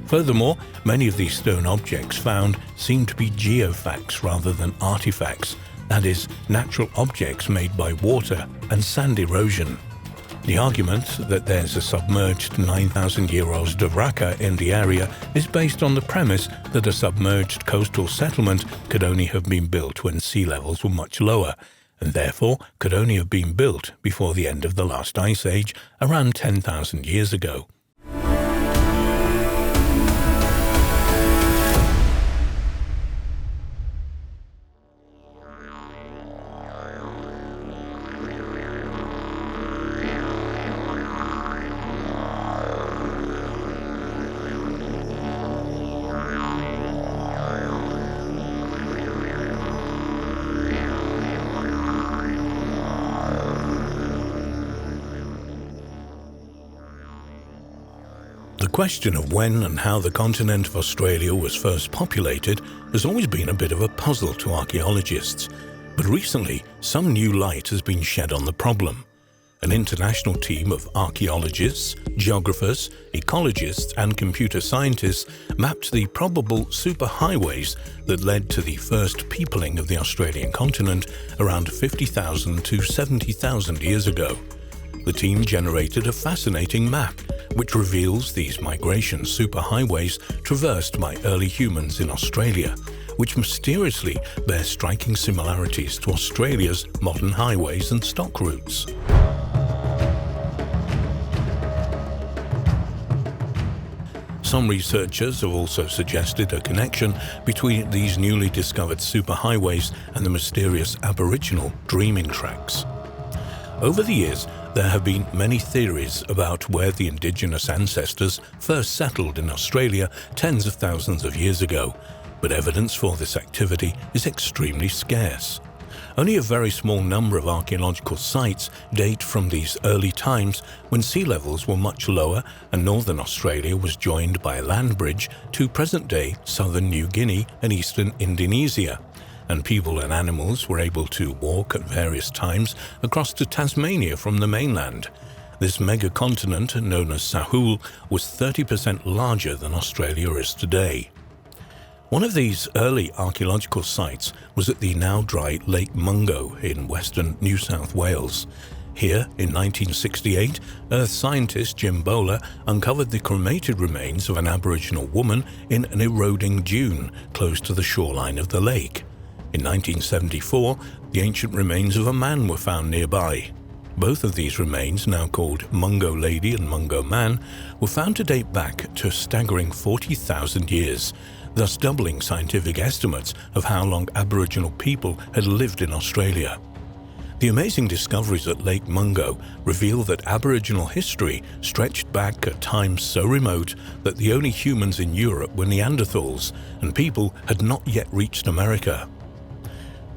Furthermore, many of these stone objects found seem to be geofacts rather than artifacts, that is, natural objects made by water and sand erosion. The argument that there's a submerged 9,000-year-old Dvraka in the area is based on the premise that a submerged coastal settlement could only have been built when sea levels were much lower, and therefore could only have been built before the end of the last ice age, around 10,000 years ago. The question of when and how the continent of Australia was first populated has always been a bit of a puzzle to archaeologists, but recently some new light has been shed on the problem. An international team of archaeologists, geographers, ecologists and computer scientists mapped the probable superhighways that led to the first peopling of the Australian continent around 50,000 to 70,000 years ago. The team generated a fascinating map which reveals these migration superhighways traversed by early humans in Australia, which mysteriously bear striking similarities to Australia's modern highways and stock routes. Some researchers have also suggested a connection between these newly discovered superhighways and the mysterious Aboriginal dreaming tracks. Over the years, there have been many theories about where the indigenous ancestors first settled in Australia tens of thousands of years ago, but evidence for this activity is extremely scarce. Only a very small number of archaeological sites date from these early times when sea levels were much lower and northern Australia was joined by a land bridge to present-day southern New Guinea and eastern Indonesia, and people and animals were able to walk at various times across to Tasmania from the mainland. This megacontinent, known as Sahul, was 30% larger than Australia is today. One of these early archaeological sites was at the now dry Lake Mungo in western New South Wales. Here, in 1968, Earth scientist Jim Bowler uncovered the cremated remains of an Aboriginal woman in an eroding dune close to the shoreline of the lake. In 1974, the ancient remains of a man were found nearby. Both of these remains, now called Mungo Lady and Mungo Man, were found to date back to a staggering 40,000 years, thus doubling scientific estimates of how long Aboriginal people had lived in Australia. The amazing discoveries at Lake Mungo reveal that Aboriginal history stretched back at times so remote that the only humans in Europe were Neanderthals, and people had not yet reached America.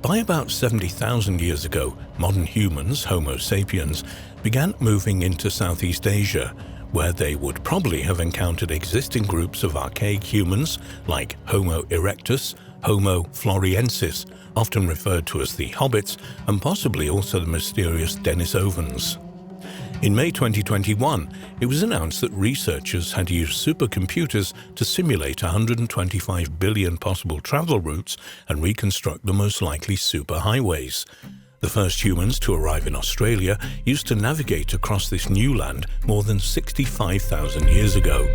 By about 70,000 years ago, modern humans, Homo sapiens, began moving into Southeast Asia, where they would probably have encountered existing groups of archaic humans like Homo erectus, Homo floresiensis, often referred to as the hobbits, and possibly also the mysterious Denisovans. In May 2021, it was announced that researchers had used supercomputers to simulate 125 billion possible travel routes and reconstruct the most likely superhighways. The first humans to arrive in Australia used to navigate across this new land more than 65,000 years ago.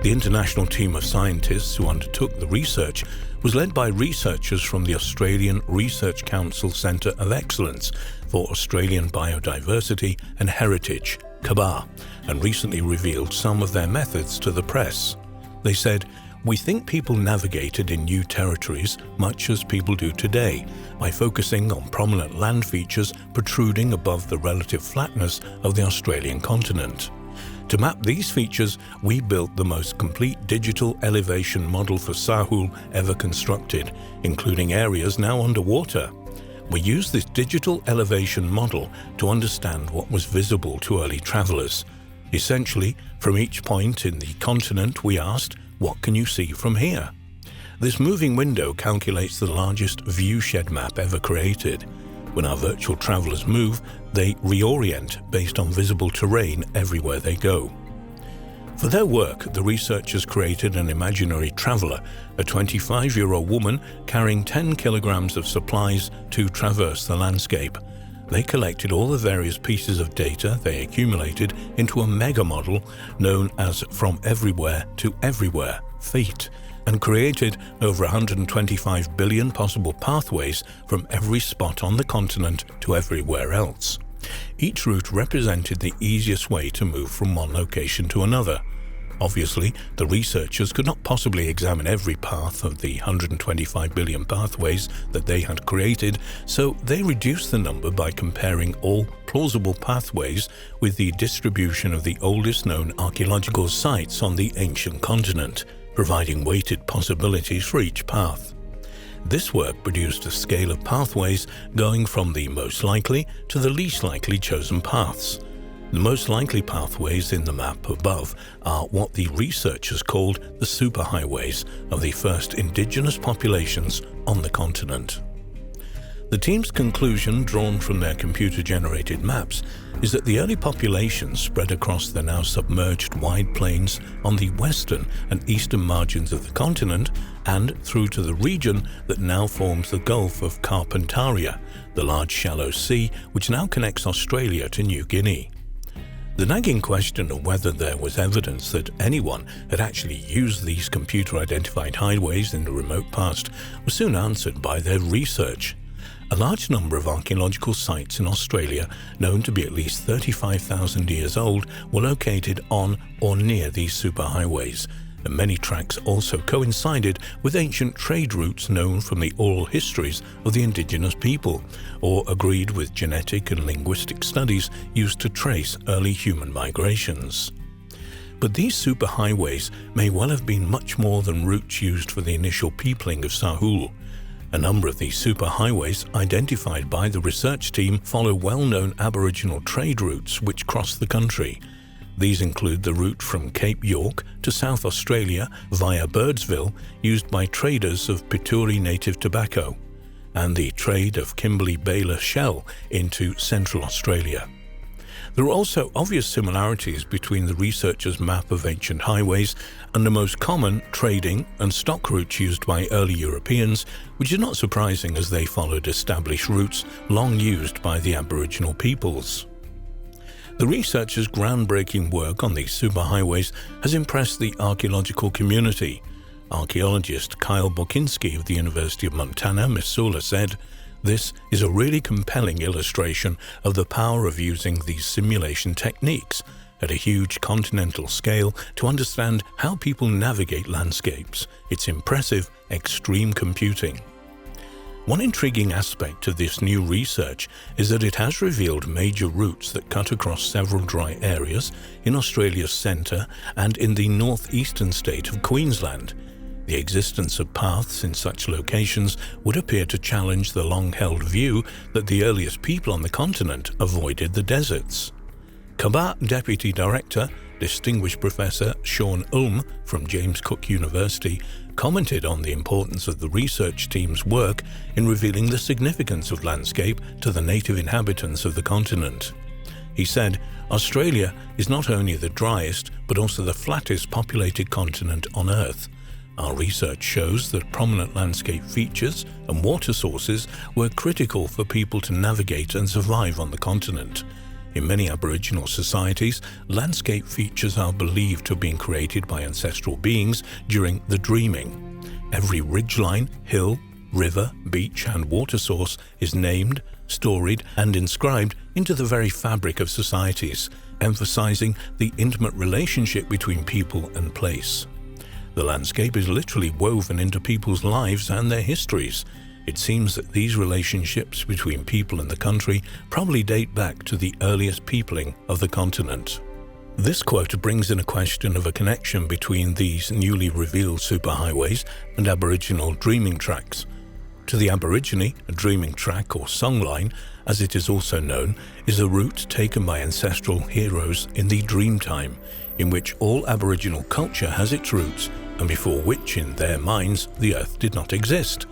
The international team of scientists who undertook the research was led by researchers from the Australian Research Council Centre of Excellence for Australian Biodiversity and Heritage, CABAR, and recently revealed some of their methods to the press. They said, "We think people navigated in new territories much as people do today, by focusing on prominent land features protruding above the relative flatness of the Australian continent. To map these features, we built the most complete digital elevation model for Sahul ever constructed, including areas now underwater. We used this digital elevation model to understand what was visible to early travelers. Essentially, from each point in the continent we asked, 'What can you see from here?' This moving window calculates the largest viewshed map ever created. When our virtual travelers move, they reorient based on visible terrain everywhere they go. For their work, the researchers created an imaginary traveler, a 25-year-old woman carrying 10 kilograms of supplies to traverse the landscape. They collected all the various pieces of data they accumulated into a mega model known as From Everywhere to Everywhere, FEAT, and created over 125 billion possible pathways from every spot on the continent to everywhere else. Each route represented the easiest way to move from one location to another. Obviously, the researchers could not possibly examine every path of the 125 billion pathways that they had created, so they reduced the number by comparing all plausible pathways with the distribution of the oldest known archaeological sites on the ancient continent, providing weighted possibilities for each path. This work produced a scale of pathways going from the most likely to the least likely chosen paths. The most likely pathways in the map above are what the researchers called the superhighways of the first indigenous populations on the continent. The team's conclusion, drawn from their computer-generated maps, is that the early populations spread across the now submerged wide plains on the western and eastern margins of the continent and through to the region that now forms the Gulf of Carpentaria, the large shallow sea which now connects Australia to New Guinea. The nagging question of whether there was evidence that anyone had actually used these computer-identified highways in the remote past was soon answered by their research. A large number of archaeological sites in Australia, known to be at least 35,000 years old, were located on or near these superhighways, and many tracks also coincided with ancient trade routes known from the oral histories of the indigenous people, or agreed with genetic and linguistic studies used to trace early human migrations. But these superhighways may well have been much more than routes used for the initial peopling of Sahul. A number of these superhighways identified by the research team follow well-known Aboriginal trade routes which cross the country. These include the route from Cape York to South Australia via Birdsville, used by traders of Pituri native tobacco, and the trade of Kimberley Baler shell into Central Australia. There are also obvious similarities between the researchers' map of ancient highways and the most common trading and stock routes used by early Europeans, which is not surprising as they followed established routes long used by the Aboriginal peoples. The researchers' groundbreaking work on these superhighways has impressed the archaeological community. Archaeologist Kyle Bokinski of the University of Montana, Missoula, said, "This is a really compelling illustration of the power of using these simulation techniques at a huge continental scale to understand how people navigate landscapes. It's impressive, extreme computing." One intriguing aspect of this new research is that it has revealed major routes that cut across several dry areas in Australia's centre and in the northeastern state of Queensland. The existence of paths in such locations would appear to challenge the long-held view that the earliest people on the continent avoided the deserts. Kabah Deputy Director, Distinguished Professor Sean Ulm from James Cook University, commented on the importance of the research team's work in revealing the significance of landscape to the native inhabitants of the continent. He said, "Australia is not only the driest, but also the flattest populated continent on Earth. Our research shows that prominent landscape features and water sources were critical for people to navigate and survive on the continent. In many Aboriginal societies, landscape features are believed to have been created by ancestral beings during the dreaming. Every ridgeline, hill, river, beach and water source is named, storied and inscribed into the very fabric of societies, emphasizing the intimate relationship between people and place. The landscape is literally woven into people's lives and their histories. It seems that these relationships between people and the country probably date back to the earliest peopling of the continent." This quote brings in a question of a connection between these newly revealed superhighways and Aboriginal dreaming tracks. To the Aborigine, a dreaming track or songline, as it is also known, is a route taken by ancestral heroes in the dream time, in which all Aboriginal culture has its roots and before which, in their minds, the Earth did not exist.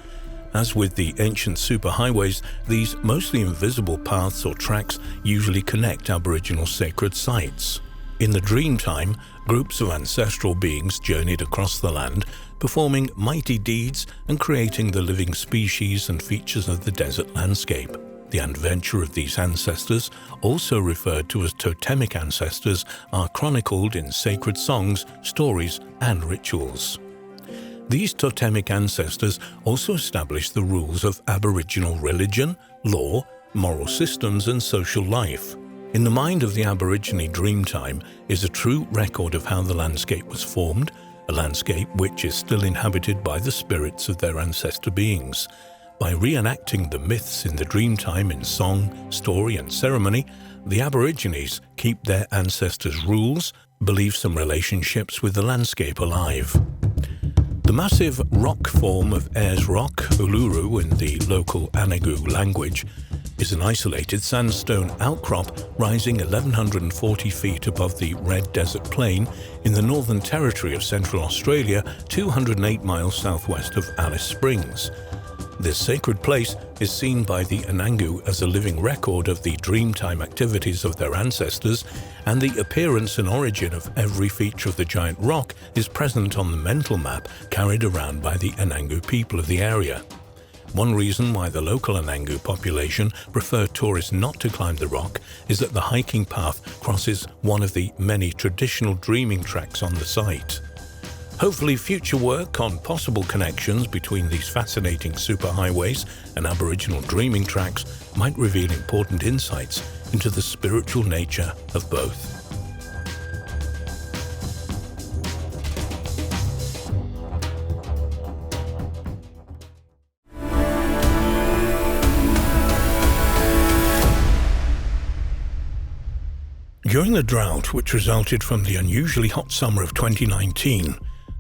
As with the ancient superhighways, these mostly invisible paths or tracks usually connect Aboriginal sacred sites. In the Dreamtime, groups of ancestral beings journeyed across the land, performing mighty deeds and creating the living species and features of the desert landscape. The adventure of these ancestors, also referred to as totemic ancestors, are chronicled in sacred songs, stories, and rituals. These totemic ancestors also established the rules of Aboriginal religion, law, moral systems, and social life. In the mind of the Aborigine Dreamtime is a true record of how the landscape was formed, a landscape which is still inhabited by the spirits of their ancestor beings. By reenacting the myths in the Dreamtime in song, story, and ceremony, the Aborigines keep their ancestors' rules, beliefs, and relationships with the landscape alive. The massive rock form of Ayers Rock, Uluru in the local Anagu language, is an isolated sandstone outcrop rising 1,140 feet above the Red Desert Plain in the Northern Territory of Central Australia, 208 miles southwest of Alice Springs. This sacred place is seen by the Anangu as a living record of the Dreamtime activities of their ancestors, and the appearance and origin of every feature of the giant rock is present on the mental map carried around by the Anangu people of the area. One reason why the local Anangu population prefer tourists not to climb the rock is that the hiking path crosses one of the many traditional dreaming tracks on the site. Hopefully, future work on possible connections between these fascinating superhighways and Aboriginal dreaming tracks might reveal important insights into the spiritual nature of both. During the drought which resulted from the unusually hot summer of 2019,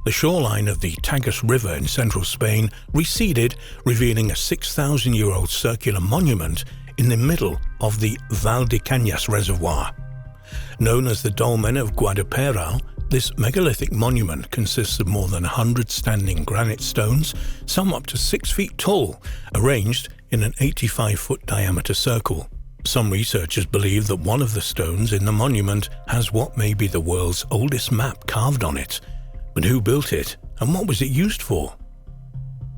the shoreline of the Tagus River in central Spain receded, revealing a 6,000-year-old circular monument in the middle of the Valdecañas Reservoir. Known as the Dolmen of Guadalperal, this megalithic monument consists of more than 100 standing granite stones, some up to 6 feet tall, arranged in an 85-foot diameter circle. Some researchers believe that one of the stones in the monument has what may be the world's oldest map carved on it. But who built it, and what was it used for?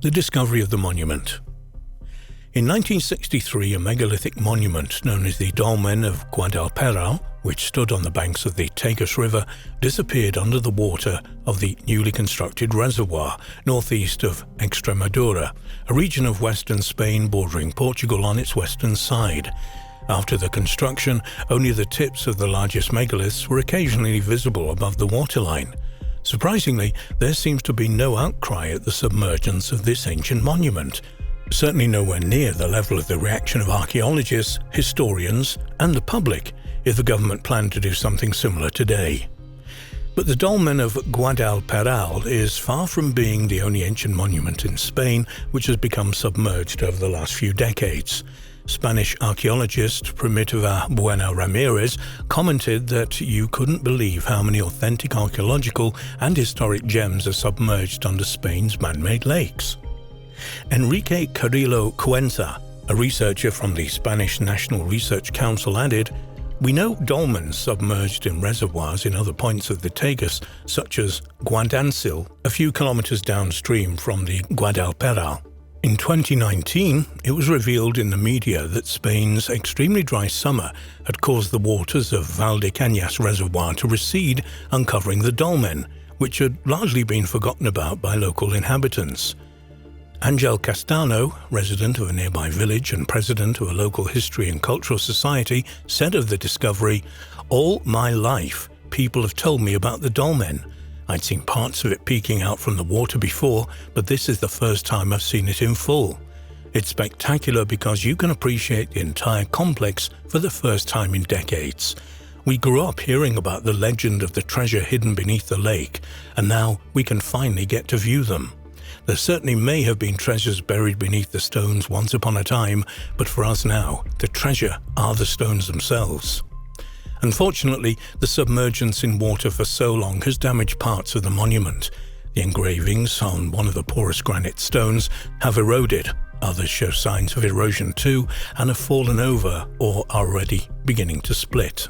The discovery of the monument. In 1963, a megalithic monument known as the Dolmen of Guadalperal, which stood on the banks of the Tagus River, disappeared under the water of the newly constructed reservoir northeast of Extremadura, a region of western Spain bordering Portugal on its western side. After the construction, only the tips of the largest megaliths were occasionally visible above the waterline. Surprisingly, there seems to be no outcry at the submergence of this ancient monument, certainly nowhere near the level of the reaction of archaeologists, historians, and the public if the government planned to do something similar today. But the Dolmen of Guadalperal is far from being the only ancient monument in Spain which has become submerged over the last few decades. Spanish archaeologist Primitiva Buena Ramirez commented that you couldn't believe how many authentic archaeological and historic gems are submerged under Spain's man-made lakes. Enrique Carrillo Cuenca, a researcher from the Spanish National Research Council, added, "We know dolmens submerged in reservoirs in other points of the Tagus, such as Guadancil, a few kilometers downstream from the Guadalperal. In 2019, it was revealed in the media that Spain's extremely dry summer had caused the waters of Valdecañas Reservoir to recede, uncovering the dolmen, which had largely been forgotten about by local inhabitants." Angel Castano, resident of a nearby village and president of a local history and cultural society, said of the discovery, "All my life, people have told me about the dolmen. I'd seen parts of it peeking out from the water before, but this is the first time I've seen it in full. It's spectacular because you can appreciate the entire complex for the first time in decades. We grew up hearing about the legend of the treasure hidden beneath the lake, and now we can finally get to view them. There certainly may have been treasures buried beneath the stones once upon a time, but for us now, the treasure are the stones themselves." Unfortunately, the submergence in water for so long has damaged parts of the monument. The engravings on one of the porous granite stones have eroded. Others show signs of erosion too and have fallen over or are already beginning to split.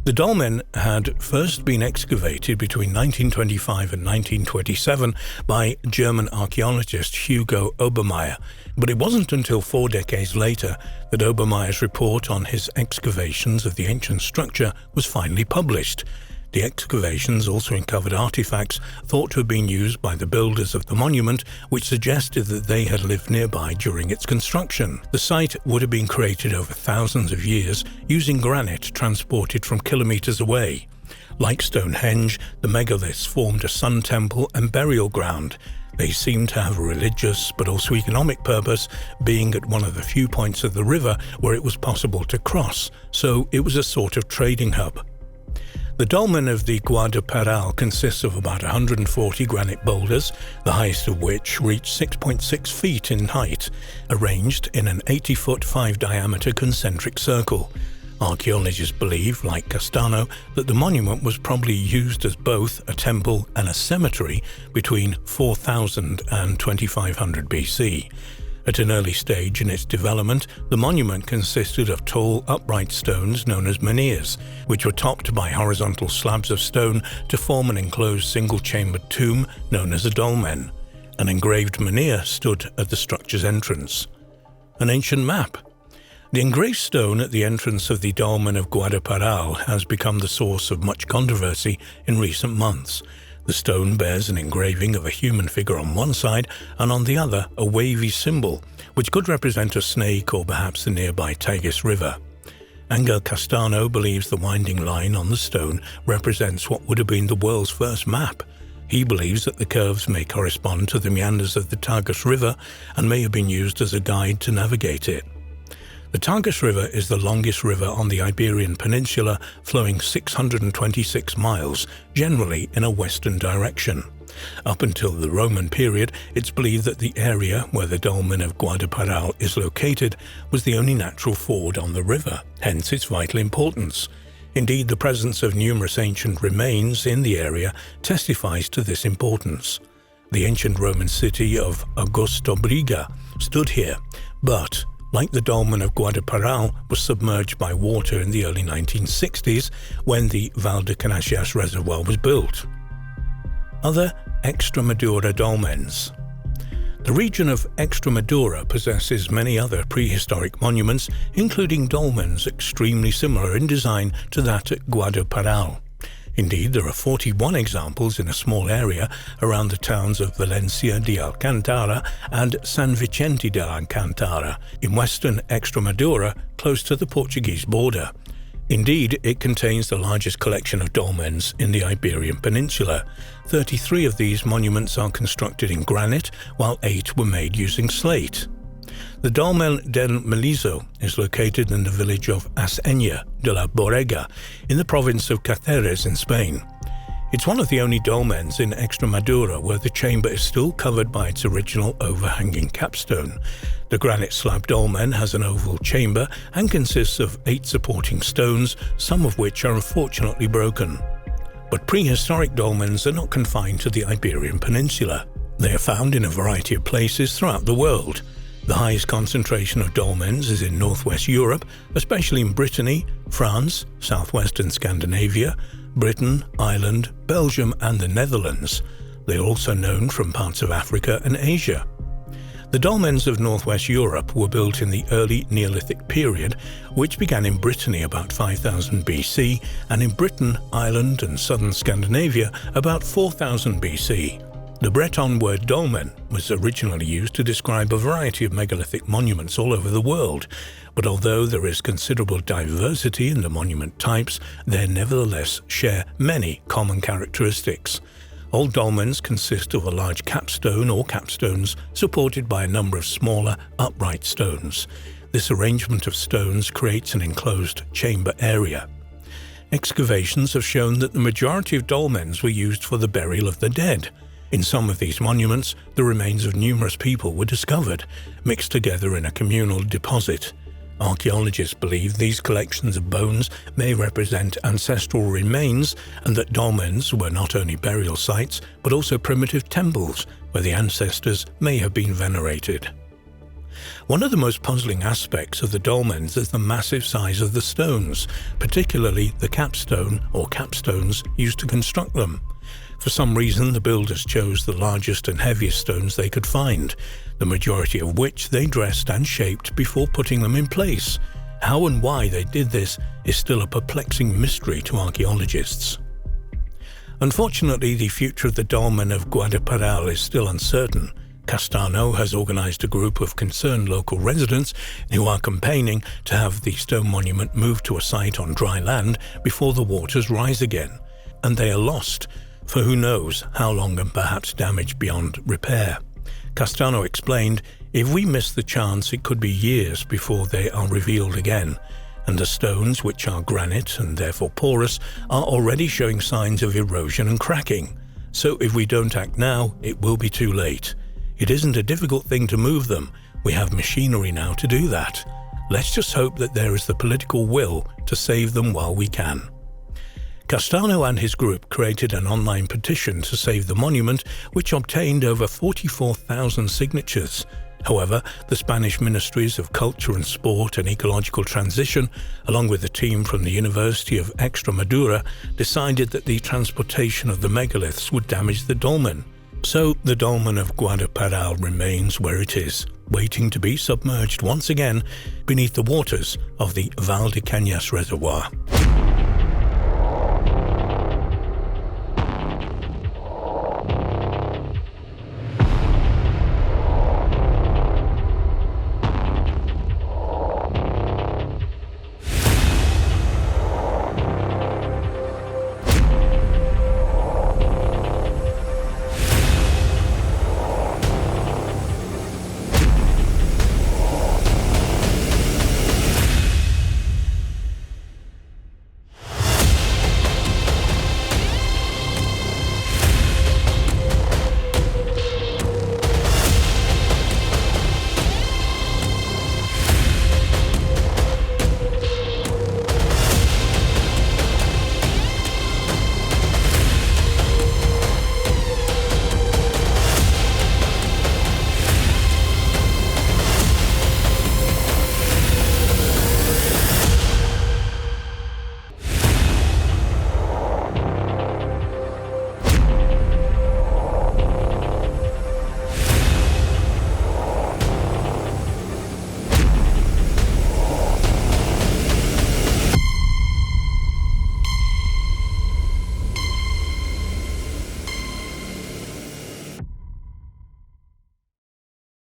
The dolmen had first been excavated between 1925 and 1927 by German archaeologist Hugo Obermeier, but it wasn't until 4 decades later that Obermeier's report on his excavations of the ancient structure was finally published. The excavations also uncovered artifacts thought to have been used by the builders of the monument, which suggested that they had lived nearby during its construction. The site would have been created over thousands of years using granite transported from kilometers away. Like Stonehenge, the megaliths formed a sun temple and burial ground. They seemed to have a religious but also economic purpose, being at one of the few points of the river where it was possible to cross, so it was a sort of trading hub. The dolmen of the Guadalparal consists of about 140 granite boulders, the highest of which reach 6.6 feet in height, arranged in an 80-foot 5-diameter concentric circle. Archaeologists believe, like Castano, that the monument was probably used as both a temple and a cemetery between 4000 and 2500 BC. At an early stage in its development, the monument consisted of tall, upright stones known as menhirs, which were topped by horizontal slabs of stone to form an enclosed single-chambered tomb known as a dolmen. An engraved menhir stood at the structure's entrance. An ancient map. The engraved stone at the entrance of the dolmen of Guadalparal has become the source of much controversy in recent months. The stone bears an engraving of a human figure on one side and on the other a wavy symbol, which could represent a snake or perhaps the nearby Tagus River. Angel Castano believes the winding line on the stone represents what would have been the world's first map. He believes that the curves may correspond to the meanders of the Tagus River and may have been used as a guide to navigate it. The Tagus River is the longest river on the Iberian Peninsula, flowing 626 miles, generally in a western direction. Up until the Roman period, it's believed that the area where the dolmen of Guadalparal is located was the only natural ford on the river, hence its vital importance. Indeed, the presence of numerous ancient remains in the area testifies to this importance. The ancient Roman city of Augustobriga stood here, but like the dolmen of Guadalparal, was submerged by water in the early 1960s when the Valdecanachas reservoir was built. Other Extremadura dolmens. The region of Extremadura possesses many other prehistoric monuments, including dolmens extremely similar in design to that at Guadalparal. Indeed, there are 41 examples in a small area around the towns of Valencia de Alcantara and San Vicente de Alcantara in western Extremadura, close to the Portuguese border. Indeed, it contains the largest collection of dolmens in the Iberian Peninsula. 33 of these monuments are constructed in granite, while 8 were made using slate. The Dolmen del Melizo is located in the village of Asenya de la Borrega in the province of Cáceres in Spain. It's one of the only dolmens in Extremadura where the chamber is still covered by its original overhanging capstone. The granite slab dolmen has an oval chamber and consists of 8 supporting stones, some of which are unfortunately broken. But prehistoric dolmens are not confined to the Iberian Peninsula. They are found in a variety of places throughout the world. The highest concentration of dolmens is in northwest Europe, especially in Brittany, France, southwestern Scandinavia, Britain, Ireland, Belgium and the Netherlands. They are also known from parts of Africa and Asia. The dolmens of northwest Europe were built in the early Neolithic period, which began in Brittany about 5000 BC and in Britain, Ireland and southern Scandinavia about 4000 BC. The Breton word dolmen was originally used to describe a variety of megalithic monuments all over the world, but although there is considerable diversity in the monument types, they nevertheless share many common characteristics. All dolmens consist of a large capstone or capstones supported by a number of smaller, upright stones. This arrangement of stones creates an enclosed chamber area. Excavations have shown that the majority of dolmens were used for the burial of the dead. In some of these monuments, the remains of numerous people were discovered, mixed together in a communal deposit. Archaeologists believe these collections of bones may represent ancestral remains and that dolmens were not only burial sites but also primitive temples where the ancestors may have been venerated. One of the most puzzling aspects of the dolmens is the massive size of the stones, particularly the capstone or capstones used to construct them. For some reason, the builders chose the largest and heaviest stones they could find, the majority of which they dressed and shaped before putting them in place. How and why they did this is still a perplexing mystery to archaeologists. Unfortunately, the future of the dolmen of Guadalparal is still uncertain. Castano has organized a group of concerned local residents who are campaigning to have the stone monument moved to a site on dry land before the waters rise again. And they are lost for who knows how long and perhaps damaged beyond repair. Castano explained, "If we miss the chance, it could be years before they are revealed again. And the stones, which are granite and therefore porous, are already showing signs of erosion and cracking. So if we don't act now, it will be too late. It isn't a difficult thing to move them. We have machinery now to do that. Let's just hope that there is the political will to save them while we can." Castano and his group created an online petition to save the monument, which obtained over 44,000 signatures. However, the Spanish Ministries of Culture and Sport and Ecological Transition, along with a team from the University of Extremadura, decided that the transportation of the megaliths would damage the dolmen. So the dolmen of Guadalparal remains where it is, waiting to be submerged once again beneath the waters of the Valdecañas Reservoir.